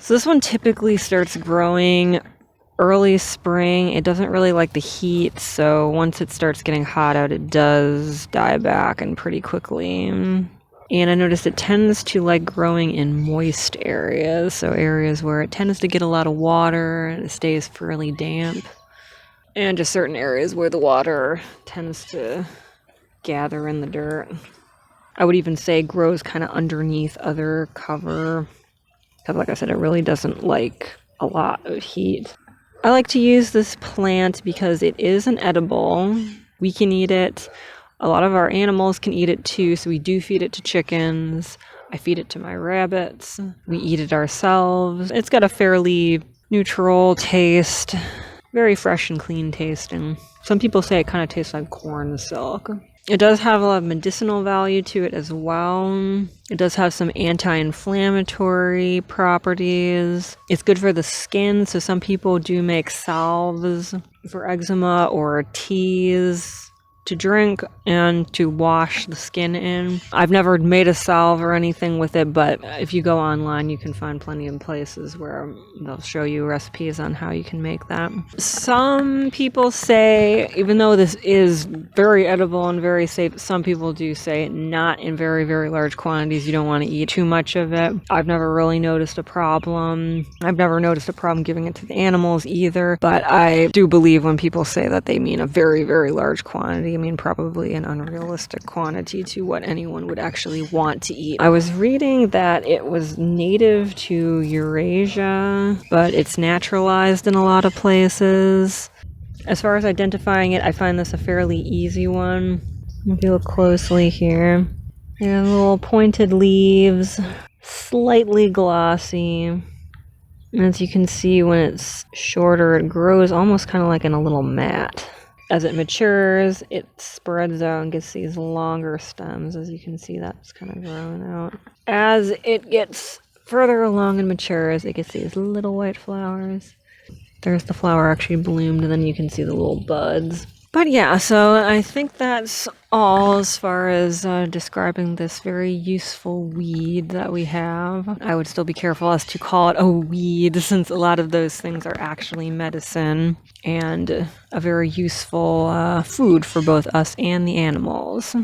So this one typically starts growing early spring. It doesn't really like the heat, so once it starts getting hot out, it does die back and pretty quickly. And I noticed it tends to like growing in moist areas, so areas where it tends to get a lot of water and it stays fairly damp. And just certain areas where the water tends to gather in the dirt. I would even say grows kind of underneath other cover, because like I said, it really doesn't like a lot of heat. I like to use this plant because it is an edible. We can eat it. A lot of our animals can eat it too, so we do feed it to chickens. I feed it to my rabbits. We eat it ourselves. It's got a fairly neutral taste, very fresh and clean tasting. Some people say it kind of tastes like corn silk. It does have a lot of medicinal value to it as well. It does have some anti-inflammatory properties. It's good for the skin, so some people do make salves for eczema or teas to drink and to wash the skin in. I've never made a salve or anything with it, but if you go online, you can find plenty of places where they'll show you recipes on how you can make that. Some people say, even though this is very edible and very safe, some people do say not in very, very large quantities. You don't want to eat too much of it. I've never really noticed a problem. I've never noticed a problem giving it to the animals either, but I do believe when people say that they mean a very, very large quantity. I mean, probably an unrealistic quantity to what anyone would actually want to eat. I was reading that it was native to Eurasia, but it's naturalized in a lot of places. As far as identifying it, I find this a fairly easy one. If you look closely here, there are little pointed leaves, slightly glossy. And as you can see, when it's shorter, it grows almost kind of like in a little mat. As it matures, it spreads out and gets these longer stems. As you can see, that's kind of growing out. As it gets further along and matures, it gets these little white flowers. There's the flower actually bloomed, and then you can see the little buds. But yeah, so I think that's all as far as describing this very useful weed that we have. I would still be careful as to call it a weed, since a lot of those things are actually medicine and a very useful food for both us and the animals.